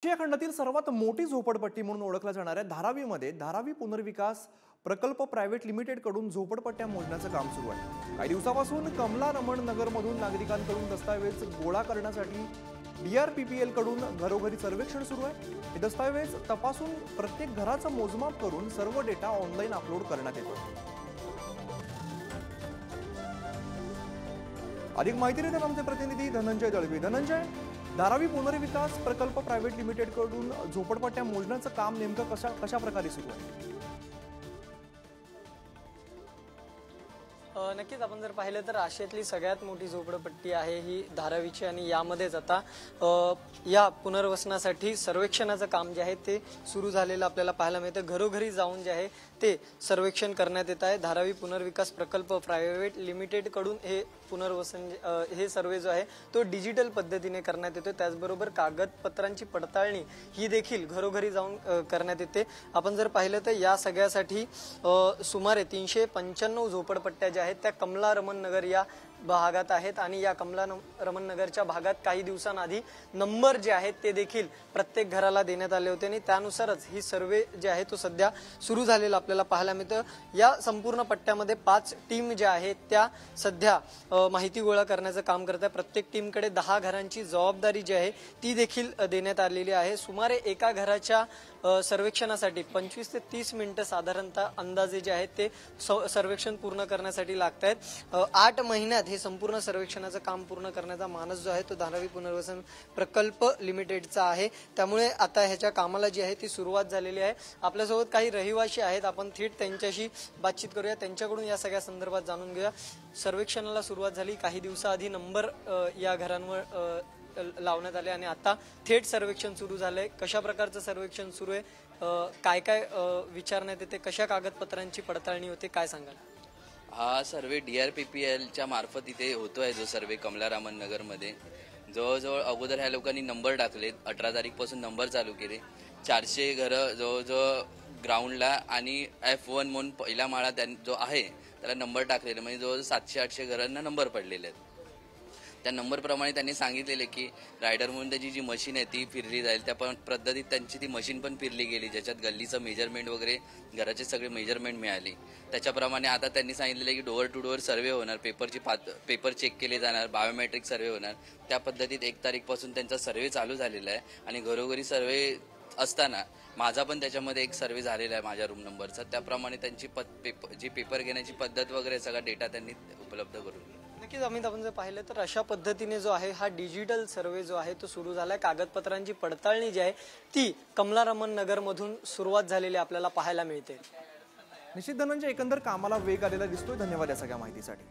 आशिया खंडातील सर्वात मोठी झोपडपट्टी म्हणून ओळखल्या जाणाऱ्या धारावीमध्ये धारावी पुनर्विकास प्रकल्प प्रायव्हेट लिमिटेड कडून झोपडपट्ट्या मोजण्याचं काम सुरू आहे। काही दिवसापासून कमला रमण नगरमधून नागरिकांकडून दस्तावेज गोळा करण्यासाठी DRPPL कडून घरोघरी सर्वेक्षण सुरू आहे। हे दस्तावेज तपासून प्रत्येक घराचं मोजमाप करून सर्व डेटा ऑनलाईन अपलोड करण्यात येतो। अधिक माहिती देतात आमचे प्रतिनिधी धनंजय दळवी। धनंजय, धारावी पुनर्विकास प्रकल्प प्रायव्हेट लिमिटेड कडून झोपडपट्ट्या मोजण्याचं काम नेमकं कशा प्रकारे सुरू आहे? नक्कीच आपण जर पाहिलं तर आशियातली सगळ्यात मोठी झोपडपट्टी आहे ही धारावीची आणि यामध्येच आता या पुनर्वसनासाठी सर्वेक्षणाचं काम जे आहे ते सुरू झालेलं आपल्याला पाहायला मिळतं। घरोघरी जाऊन जे आहे ते सर्वेक्षण करण्यात येत आहे। धारावी पुनर्विकास प्रकल्प प्रायव्हेट लिमिटेड कडून हे पुनर्वसन हे सर्वे जो आहे तो डिजिटल पद्धतीने करण्यात येतो। त्याचबरोबर कागदपत्रांची पडताळणी ही देखील घरोघरी जाऊन करण्यात येते। आपण जर पाहिलं तर या सगळ्यासाठी सुमारे 395 झोपडपट्ट्या ज्या आहेत त्या कमला रमण नगर या भागात आहेत आणि या कमला रमण नगरच्या भागात काही दिवसांआधी नंबर जे आहेत ते देखील प्रत्येक घराला देण्यात आले होते आणि त्यानुसारच ही सर्वे जे आहे तो सध्या सुरू झालेला आपल्याला पाहायला मिळतं। या संपूर्ण पट्ट्यामध्ये 5 टीम ज्या आहेत त्या सध्या माहिती गोळा करण्याचं काम करत आहे। प्रत्येक टीमकडे 10 घरांची जबाबदारी जी आहे ती देखील देण्यात आलेली आहे। सुमारे एका घराच्या सर्वेक्षणासाठी 25 ते 30 मिनिटं साधारणतः अंदाजे जे आहेत ते सर्वेक्षण पूर्ण करण्यासाठी लागत आहेत। 8 महिन्यात हे संपूर्ण सर्वेक्षणाचं काम पूर्ण करण्याचा मानस जो आहे तो धारावी पुनर्वसन प्रकल्प लिमिटेडचा आहे। त्यामुळे आता ह्याच्या कामाला जी आहे ती सुरुवात झालेली आहे। आपल्यासोबत काही रहिवासी आहेत, आपण थेट त्यांच्याशी बातचीत करूया, त्यांच्याकडून या सगळ्या संदर्भात जाणून घेऊया। सर्वेक्षणाला सुरुवात झाली, काही दिवसाआधी नंबर या घरांवर लावण्यात आले आणि आता थेट सर्वेक्षण सुरू झालंय। कशा प्रकारचं सर्वेक्षण सुरू आहे, काय काय विचारण्यात येते, कशा कागदपत्रांची पडताळणी होते, काय सांगाल? हा सर्वे DRPPLच्या मार्फत इथे होतोय जो सर्वे कमला रमण नगरमध्ये। जवळजवळ अगोदर ह्या लोकांनी नंबर टाकलेत, 18 तारीखपासून नंबर चालू केले। 400 घरं जवळजवळ ग्राउंडला आणि F1 म्हणून पहिला माळा जो आहे त्याला नंबर टाकलेले, म्हणजे जवळजवळ 700-800 घरांना नंबर पडलेले आहेत। त्या नंबरप्रमाणे त्यांनी सांगितलेले की रायडर म्हणून त्याची जी मशीन आहे ती फिरली जाईल, त्या पद्धतीत त्यांची ती मशीन पण फिरली गेली, ज्याच्यात गल्लीचं मेजरमेंट वगैरे घराचे सगळे मेजरमेंट मिळाली। त्याच्याप्रमाणे आता त्यांनी सांगितलेलं की डोअर टू डोअर सर्वे होणार, पेपर चेक केले जाणार, बायोमेट्रिक सर्वे होणार। त्या पद्धतीत 1 तारीखपासून त्यांचा सर्वे चालू झालेला आहे आणि घरोघरी सर्वे असताना माझा पण त्याच्यामध्ये एक सर्वे झालेला आहे माझ्या रूम नंबरचा। त्याप्रमाणे त्यांची जी पेपर घेण्याची पद्धत वगैरे सगळा डेटा त्यांनी उपलब्ध करून दिला। नक्कीच अमित, आपण जर पाहिलं तर अशा पद्धतीने जो आहे हा डिजिटल सर्वे जो आहे तो सुरू झालाय। कागदपत्रांची पडताळणी जी आहे ती कमला रमण नगर मधून सुरुवात झालेली आपल्याला पाहायला मिळते। निश्चित धनंजय, एकंदर कामाला वेग आलेला दिसतोय। धन्यवाद या सगळ्या माहितीसाठी।